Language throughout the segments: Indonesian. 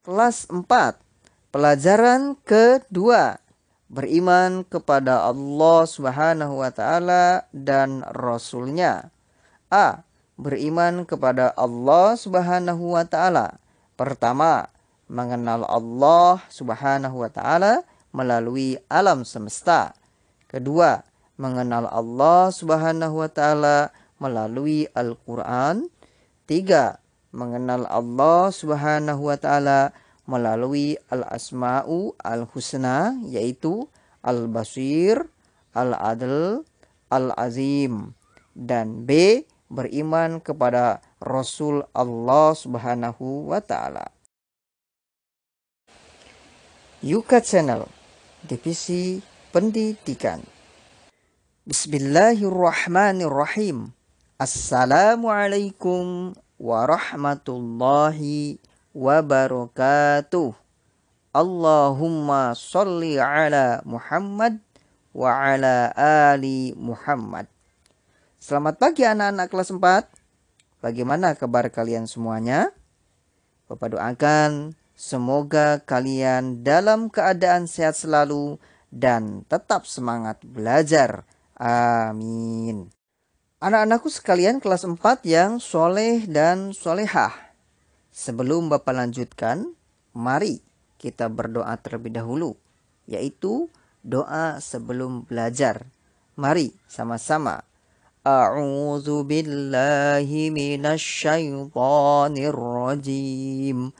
Kelas 4. Pelajaran kedua. Beriman kepada Allah Subhanahu wa Ta'ala dan Rasul-Nya. A. Beriman kepada Allah Subhanahu wa Ta'ala. Pertama, mengenal Allah Subhanahu wa Ta'ala melalui alam semesta. Kedua, mengenal Allah Subhanahu wa Ta'ala melalui Al-Quran. 3. Mengenal Allah Subhanahu wa Ta'ala melalui Al-Asma'u Al-Husna, yaitu Al-Basir, Al-Adl, Al-Azim. Dan B. Beriman kepada Rasul Allah Subhanahu wa Ta'ala. Yuka Channel, Divisi Pendidikan. Bismillahirrahmanirrahim. Assalamualaikum warahmatullahi wabarakatuh. Allahumma sholli ala Muhammad wa ala ali Muhammad. Selamat pagi anak-anak kelas 4. Bagaimana kabar kalian semuanya? Bapak doakan semoga kalian dalam keadaan sehat selalu dan tetap semangat belajar. Amin. Anak-anakku sekalian kelas 4 yang soleh dan solehah. Sebelum Bapak lanjutkan, mari kita berdoa terlebih dahulu, yaitu doa sebelum belajar. Mari sama-sama. A'udzu billahi minasyaitonir rajim.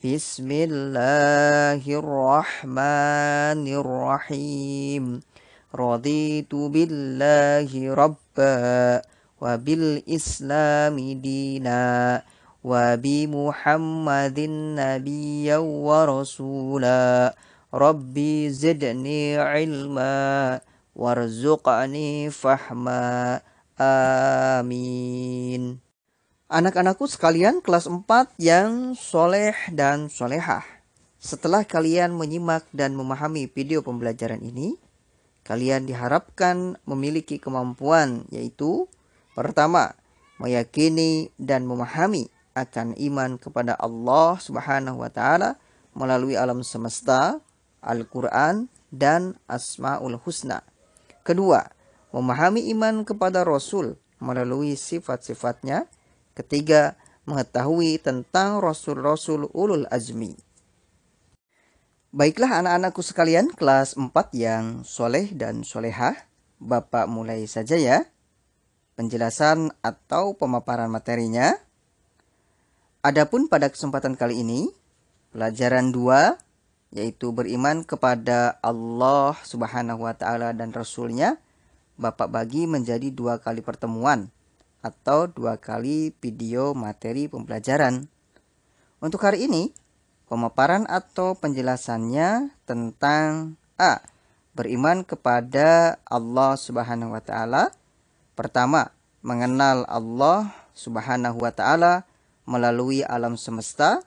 Bismillahirrahmanirrahim. Raditu billahi rabba wa bil islami dina wa bi Muhammadin nabiyyan wa rasula. Rabbi zidni ilma warzuqni fahma. Amin. Anak-anakku sekalian kelas 4 yang soleh dan solehah. Setelah kalian menyimak dan memahami video pembelajaran ini, kalian diharapkan memiliki kemampuan, yaitu pertama, meyakini dan memahami akan iman kepada Allah Subhanahu wa Ta'ala melalui alam semesta, Al-Quran, dan Asma'ul Husna. Kedua, memahami iman kepada Rasul melalui sifat-sifatnya. Ketiga, mengetahui tentang Rasul-Rasul Ulul Azmi. Baiklah anak-anakku sekalian kelas 4 yang soleh dan solehah, Bapak mulai saja ya penjelasan atau pemaparan materinya. Adapun pada kesempatan kali ini, pelajaran 2, yaitu beriman kepada Allah Subhanahu wa Ta'ala dan Rasul-Nya, Bapak bagi menjadi 2 kali pertemuan atau 2 kali video materi pembelajaran. Untuk hari ini, pemaparan atau penjelasannya tentang A. Beriman kepada Allah Subhanahu wa Ta'ala. Pertama, mengenal Allah Subhanahu wa Ta'ala melalui alam semesta.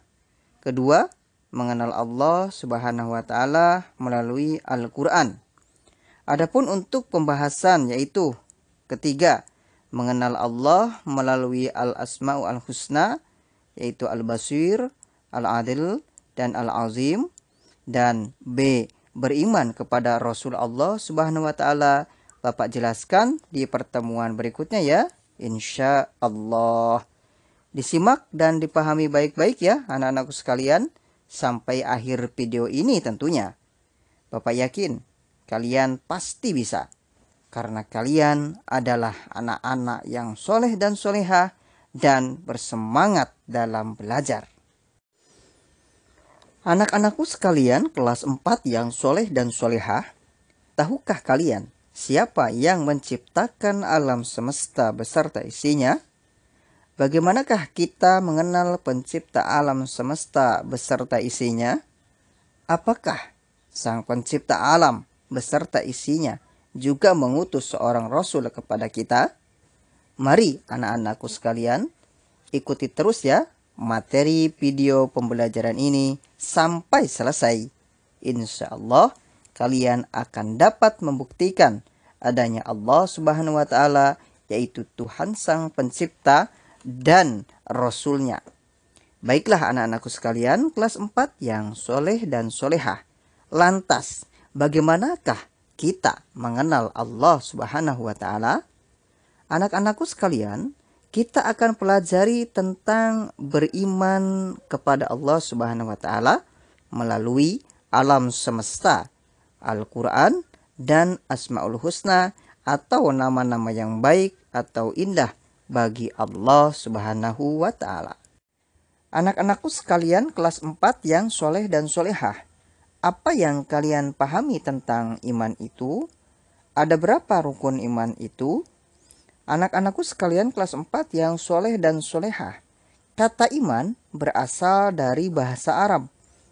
Kedua, mengenal Allah Subhanahu wa Ta'ala melalui Al-Quran. Adapun untuk pembahasan yaitu ketiga, mengenal Allah melalui Al-Asma'u Al-Husna, yaitu Al-Basir, Al-Adil, dan Al-Azim. Dan B. Beriman kepada Rasul Allah Subhanahu wa Ta'ala. Bapak jelaskan di pertemuan berikutnya ya, insya Allah. Disimak dan dipahami baik-baik ya anak-anakku sekalian sampai akhir video ini tentunya. Bapak yakin kalian pasti bisa, karena kalian adalah anak-anak yang soleh dan solehah dan bersemangat dalam belajar. Anak-anakku sekalian kelas 4 yang soleh dan solehah, tahukah kalian siapa yang menciptakan alam semesta beserta isinya? Bagaimanakah kita mengenal pencipta alam semesta beserta isinya? Apakah sang pencipta alam beserta isinya juga mengutus seorang rasul kepada kita? Mari anak-anakku sekalian, ikuti terus ya materi video pembelajaran ini sampai selesai. Insya Allah kalian akan dapat membuktikan adanya Allah Subhanahu wa Ta'ala, yaitu Tuhan Sang Pencipta dan Rasul-Nya. Baiklah anak-anakku sekalian, kelas 4 yang soleh dan solehah. Lantas, bagaimanakah kita mengenal Allah Subhanahu wa Ta'ala? Anak-anakku sekalian, kita akan pelajari tentang beriman kepada Allah Subhanahu wa Ta'ala melalui alam semesta, Al-Quran, dan Asmaul Husna atau nama-nama yang baik atau indah bagi Allah Subhanahu wa Ta'ala. Anak-anakku sekalian kelas 4 yang soleh dan solehah, apa yang kalian pahami tentang iman itu? Ada berapa rukun iman itu? Anak-anakku sekalian kelas 4 yang soleh dan solehah, kata iman berasal dari bahasa Arab.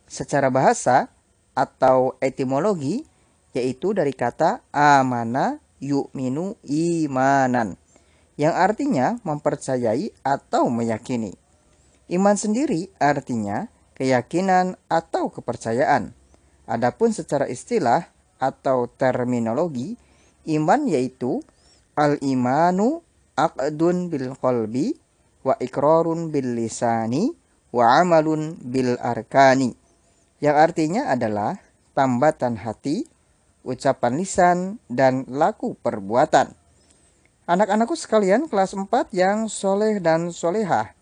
Secara bahasa atau etimologi, yaitu dari kata amana yu'minu imanan, yang artinya mempercayai atau meyakini. Iman sendiri artinya keyakinan atau kepercayaan. Adapun secara istilah atau terminologi, iman yaitu al-imanu aqdun bil qalbi wa iqrarun bil lisani wa amalun bil arkani. Yang artinya adalah tambatan hati, ucapan lisan, dan laku perbuatan. Anak-anakku sekalian kelas 4 yang soleh dan solehah,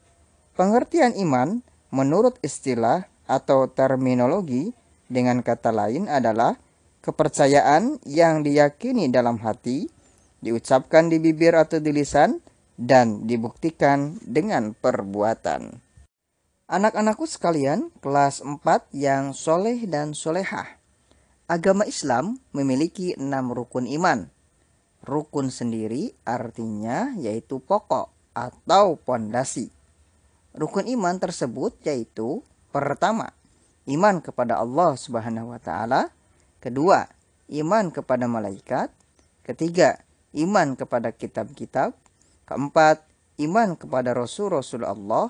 pengertian iman menurut istilah atau terminologi dengan kata lain adalah kepercayaan yang diyakini dalam hati, diucapkan di bibir atau di lisan, dan dibuktikan dengan perbuatan. Anak-anakku sekalian kelas 4 yang soleh dan solehah, agama Islam memiliki 6 rukun iman. Rukun sendiri artinya yaitu pokok atau pondasi. Rukun iman tersebut yaitu pertama, iman kepada Allah Subhanahu wa Ta'ala. Kedua, iman kepada malaikat. Ketiga, iman kepada kitab-kitab. Keempat, iman kepada Rasul-Rasul Allah.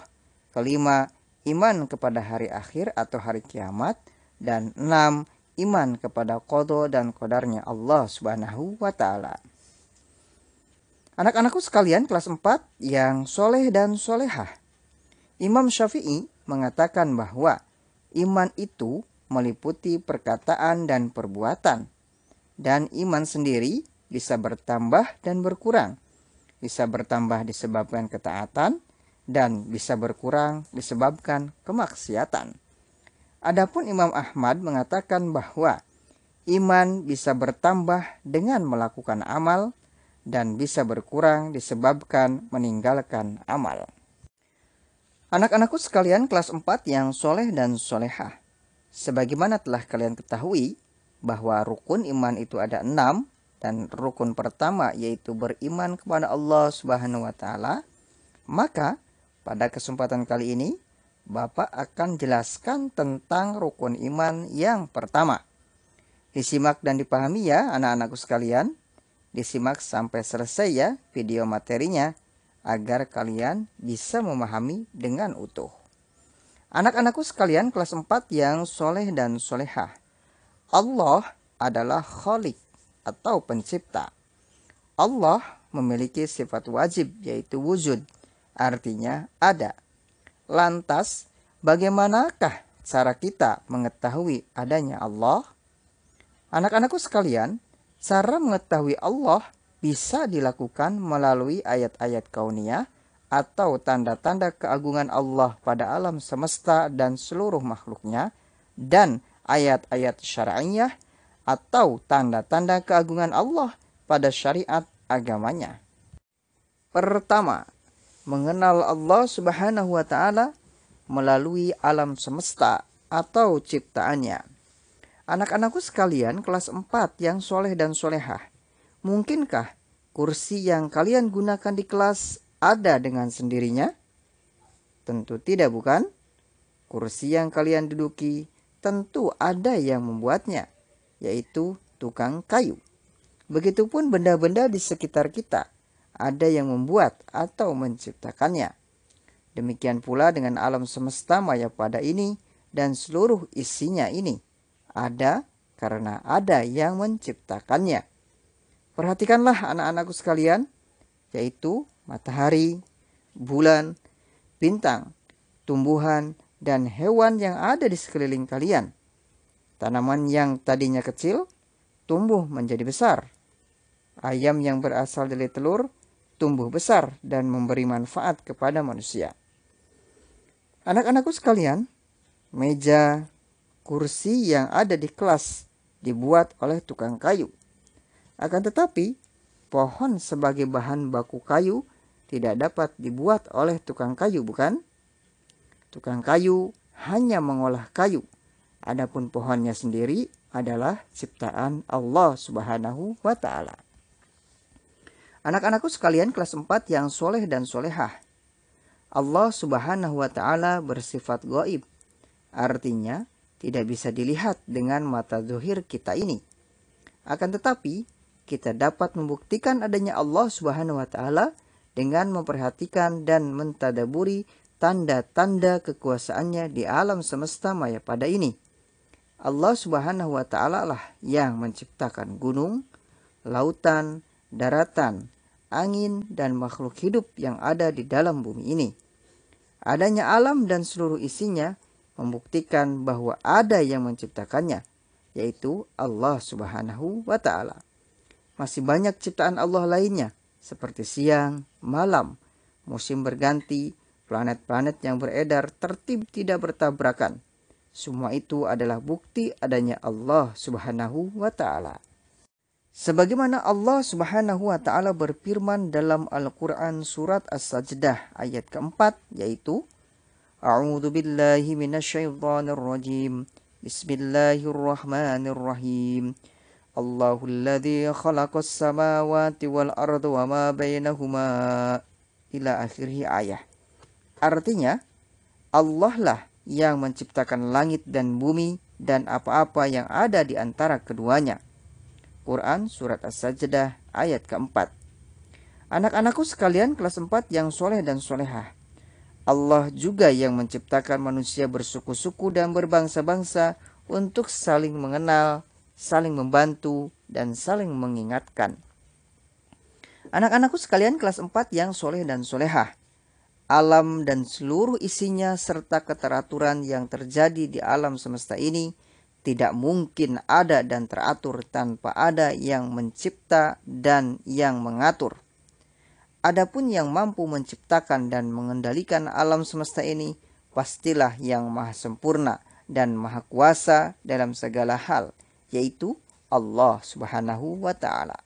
Kelima, iman kepada hari akhir atau hari kiamat. Dan 6, iman kepada qada dan qadarnya Allah Subhanahu wa Ta'ala. Anak-anakku sekalian kelas 4 yang soleh dan solehah, Imam Syafi'i mengatakan bahwa iman itu meliputi perkataan dan perbuatan, dan iman sendiri bisa bertambah dan berkurang. Bisa bertambah disebabkan ketaatan dan bisa berkurang disebabkan kemaksiatan. Adapun Imam Ahmad mengatakan bahwa iman bisa bertambah dengan melakukan amal dan bisa berkurang disebabkan meninggalkan amal. Anak-anakku sekalian kelas 4 yang soleh dan solehah, sebagaimana telah kalian ketahui bahwa rukun iman itu ada 6, dan rukun pertama yaitu beriman kepada Allah Subhanahu wa Ta'ala. Maka pada kesempatan kali ini Bapak akan jelaskan tentang rukun iman yang pertama. Disimak dan dipahami ya anak-anakku sekalian. Disimak sampai selesai ya video materinya, agar kalian bisa memahami dengan utuh. Anak-anakku sekalian kelas 4 yang soleh dan solehah, Allah adalah Khalik atau pencipta. Allah memiliki sifat wajib yaitu wujud, artinya ada. Lantas, bagaimanakah cara kita mengetahui adanya Allah? Anak-anakku sekalian, cara mengetahui Allah bisa dilakukan melalui ayat-ayat kauniyah atau tanda-tanda keagungan Allah pada alam semesta dan seluruh makhluknya, dan ayat-ayat syar'iyah atau tanda-tanda keagungan Allah pada syariat agamanya. Pertama, mengenal Allah Subhanahu wa Ta'ala melalui alam semesta atau ciptaannya. Anak-anakku sekalian kelas 4 yang soleh dan solehah, mungkinkah kursi yang kalian gunakan di kelas ada dengan sendirinya? Tentu tidak, bukan? Kursi yang kalian duduki tentu ada yang membuatnya, yaitu tukang kayu. Begitupun benda-benda di sekitar kita, ada yang membuat atau menciptakannya. Demikian pula dengan alam semesta maya pada ini dan seluruh isinya ini, ada karena ada yang menciptakannya. Perhatikanlah anak-anakku sekalian, yaitu matahari, bulan, bintang, tumbuhan, dan hewan yang ada di sekeliling kalian. Tanaman yang tadinya kecil tumbuh menjadi besar. Ayam yang berasal dari telur tumbuh besar dan memberi manfaat kepada manusia. Anak-anakku sekalian, meja, kursi yang ada di kelas dibuat oleh tukang kayu. Akan tetapi, pohon sebagai bahan baku kayu tidak dapat dibuat oleh tukang kayu, bukan? Tukang kayu hanya mengolah kayu. Adapun pohonnya sendiri adalah ciptaan Allah Subhanahu wa Ta'ala. Anak-anakku sekalian kelas 4 yang soleh dan solehah. Allah Subhanahu wa Ta'ala bersifat gaib. Artinya, tidak bisa dilihat dengan mata zuhir kita ini. Akan tetapi, kita dapat membuktikan adanya Allah Subhanahu wa Ta'ala dengan memperhatikan dan mentadaburi tanda-tanda kekuasaannya di alam semesta maya pada ini. Allah Subhanahu wa Ta'ala lah yang menciptakan gunung, lautan, daratan, angin, dan makhluk hidup yang ada di dalam bumi ini. Adanya alam dan seluruh isinya membuktikan bahwa ada yang menciptakannya, yaitu Allah Subhanahu wa Ta'ala. Masih banyak ciptaan Allah lainnya, seperti siang, malam, musim berganti, planet-planet yang beredar tertib tidak bertabrakan. Semua itu adalah bukti adanya Allah Subhanahu wa Ta'ala. Sebagaimana Allah Subhanahu wa Ta'ala berfirman dalam Al-Quran surat As-Sajdah ayat keempat, yaitu A'udzu billahi minasyaitonir rajim. Bismillahirrahmanirrahim. Allahul ladzi khalaqas samawati wal arda wa ma bainahuma ila akhirih ayah. Artinya, Allah lah yang menciptakan langit dan bumi dan apa-apa yang ada di antara keduanya. Quran Surat As-Sajdah ayat keempat. Anak-anakku sekalian kelas 4 yang soleh dan solehah. Allah juga yang menciptakan manusia bersuku-suku dan berbangsa-bangsa untuk saling mengenal, saling membantu, dan saling mengingatkan. Anak-anakku sekalian kelas 4 yang soleh dan solehah. Alam dan seluruh isinya serta keteraturan yang terjadi di alam semesta ini tidak mungkin ada dan teratur tanpa ada yang mencipta dan yang mengatur. Adapun yang mampu menciptakan dan mengendalikan alam semesta ini pastilah yang maha sempurna dan maha kuasa dalam segala hal, yaitu Allah Subhanahu wa Ta'ala.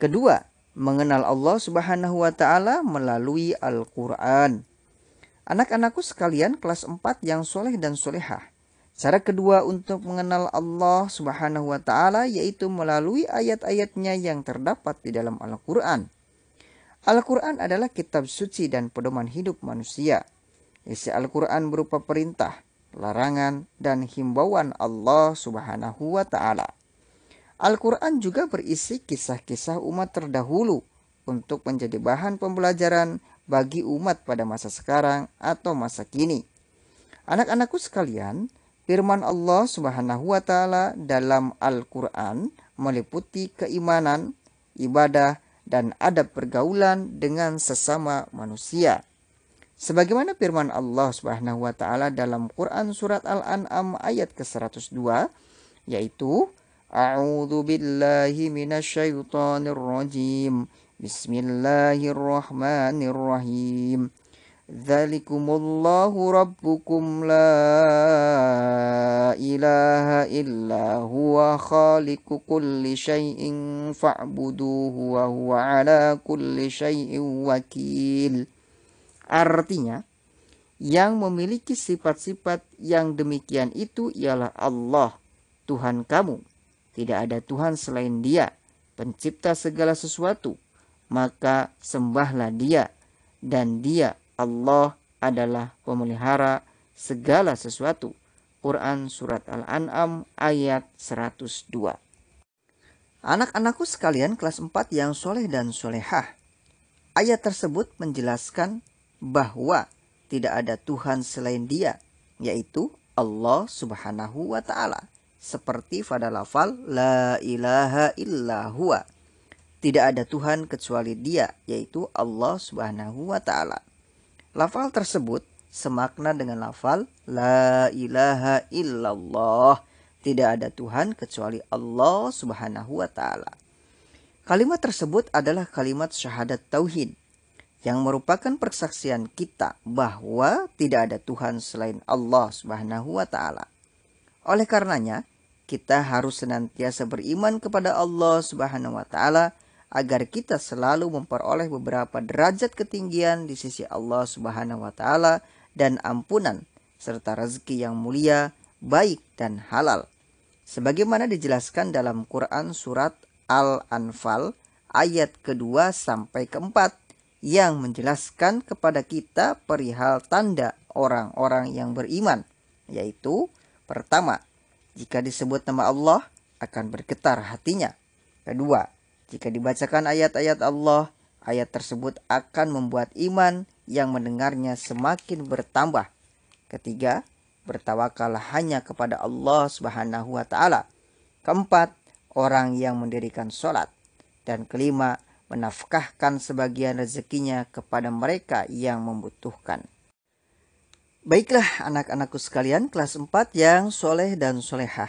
Kedua, mengenal Allah Subhanahu wa Ta'ala melalui Al-Quran. Anak-anakku sekalian kelas 4 yang soleh dan solehah. Cara kedua untuk mengenal Allah Subhanahu wa Ta'ala yaitu melalui ayat-ayatnya yang terdapat di dalam Al-Quran. Al-Quran adalah kitab suci dan pedoman hidup manusia. Isi Al-Quran berupa perintah, larangan, dan himbauan Allah Subhanahu wa Ta'ala. Al-Quran juga berisi kisah-kisah umat terdahulu untuk menjadi bahan pembelajaran bagi umat pada masa sekarang atau masa kini. Anak-anakku sekalian, firman Allah Subhanahu wa Ta'ala dalam Al-Quran meliputi keimanan, ibadah, dan adab pergaulan dengan sesama manusia. Sebagaimana firman Allah Subhanahu wa Ta'ala dalam Quran surat Al-An'am ayat ke-102, yaitu A'udzu billahi minasyaitonir rajim. Bismillahirrahmanirrahim. Dzalikumullahu rabbukum la ilaha illa huwa khaliqu kulli syai'in fa'buduhu wa huwa ala kulli syai'in wakil. Artinya, yang memiliki sifat-sifat yang demikian itu ialah Allah, Tuhan kamu. Tidak ada Tuhan selain Dia, pencipta segala sesuatu. Maka sembahlah Dia, dan Dia, Allah, adalah pemelihara segala sesuatu. Quran Surat Al-An'am ayat 102. Anak-anakku sekalian kelas 4 yang soleh dan solehah. Ayat tersebut menjelaskan bahwa tidak ada Tuhan selain Dia, yaitu Allah Subhanahu wa Ta'ala. Seperti pada lafal la ilaha illa huwa. Tidak ada Tuhan kecuali Dia, yaitu Allah Subhanahu wa Ta'ala. Lafal tersebut semakna dengan lafal la ilaha illallah. Tidak ada Tuhan kecuali Allah Subhanahu wa ta'ala. Kalimat tersebut adalah kalimat syahadat tauhid yang merupakan persaksian kita bahwa tidak ada Tuhan selain Allah Subhanahu wa ta'ala. Oleh karenanya, kita harus senantiasa beriman kepada Allah Subhanahu wa ta'ala agar kita selalu memperoleh beberapa derajat ketinggian di sisi Allah Subhanahu wa ta'ala dan ampunan serta rezeki yang mulia, baik dan halal. Sebagaimana dijelaskan dalam Quran surat Al-Anfal ayat kedua sampai keempat yang menjelaskan kepada kita perihal tanda orang-orang yang beriman, yaitu pertama, jika disebut nama Allah akan bergetar hatinya. Kedua, jika dibacakan ayat-ayat Allah, ayat tersebut akan membuat iman yang mendengarnya semakin bertambah. Ketiga, bertawakal hanya kepada Allah Subhanahu wa ta'ala. Keempat, orang yang mendirikan sholat. Dan kelima, menafkahkan sebagian rezekinya kepada mereka yang membutuhkan. Baiklah anak-anakku sekalian kelas 4 yang soleh dan solehah.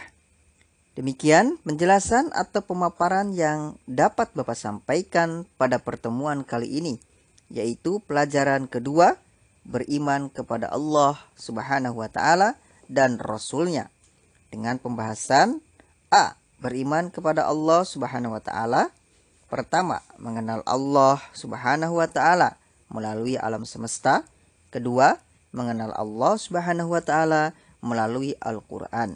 Demikian penjelasan atau pemaparan yang dapat Bapak sampaikan pada pertemuan kali ini, yaitu pelajaran kedua, beriman kepada Allah Subhanahu wa ta'ala dan Rasulnya. Dengan pembahasan A. Beriman kepada Allah Subhanahu wa ta'ala. Pertama, mengenal Allah Subhanahu wa ta'ala melalui alam semesta. Kedua, mengenal Allah Subhanahu wa ta'ala melalui Al-Quran.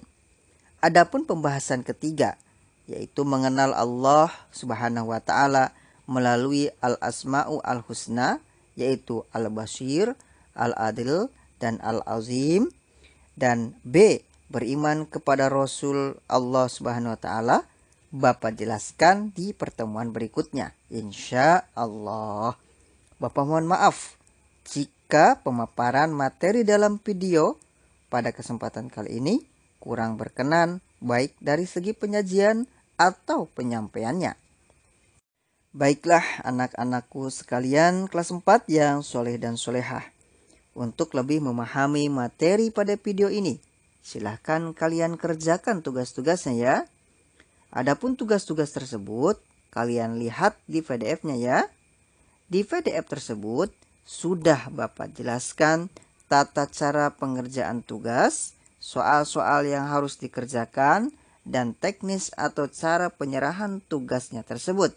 Adapun pembahasan ketiga, yaitu mengenal Allah Subhanahu wa ta'ala melalui Al-Asma'u Al-Husna, yaitu Al-Basir, Al-Adil, dan Al-Azim. Dan B. Beriman kepada Rasul Allah Subhanahu wa ta'ala, Bapak jelaskan di pertemuan berikutnya, insya Allah. Bapak mohon maaf jika pemaparan materi dalam video pada kesempatan kali ini kurang berkenan, baik dari segi penyajian atau penyampaiannya. Baiklah anak-anakku sekalian kelas 4 yang soleh dan solehah. Untuk lebih memahami materi pada video ini, silahkan kalian kerjakan tugas-tugasnya ya. Adapun tugas-tugas tersebut, kalian lihat di PDF-nya ya. Di PDF tersebut, sudah Bapak jelaskan tata cara pengerjaan tugas, soal-soal yang harus dikerjakan, dan teknis atau cara penyerahan tugasnya tersebut.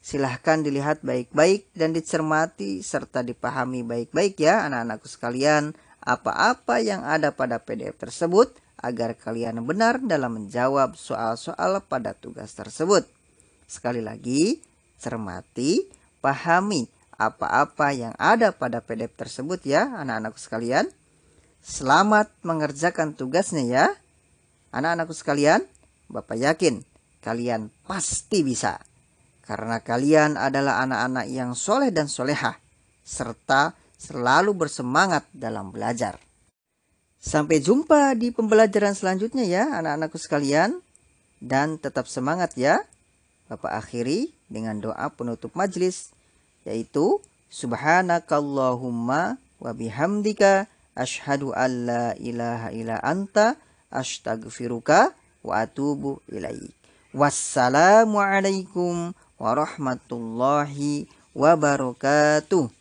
Silahkan dilihat baik-baik dan dicermati serta dipahami baik-baik ya anak-anakku sekalian apa-apa yang ada pada PDF tersebut, agar kalian benar dalam menjawab soal-soal pada tugas tersebut. Sekali lagi, cermati, pahami apa-apa yang ada pada PDF tersebut ya anak-anakku sekalian. Selamat mengerjakan tugasnya ya. Anak-anakku sekalian, Bapak yakin kalian pasti bisa. Karena kalian adalah anak-anak yang soleh dan solehah, serta selalu bersemangat dalam belajar. Sampai jumpa di pembelajaran selanjutnya ya anak-anakku sekalian. Dan tetap semangat ya. Bapak akhiri dengan doa penutup majelis, yaitu Subhanakallahumma wa bihamdika asyhadu an la ilaha illa anta astaghfiruka wa atubu ilaik. Wassalamualaikum warahmatullahi wabarakatuh.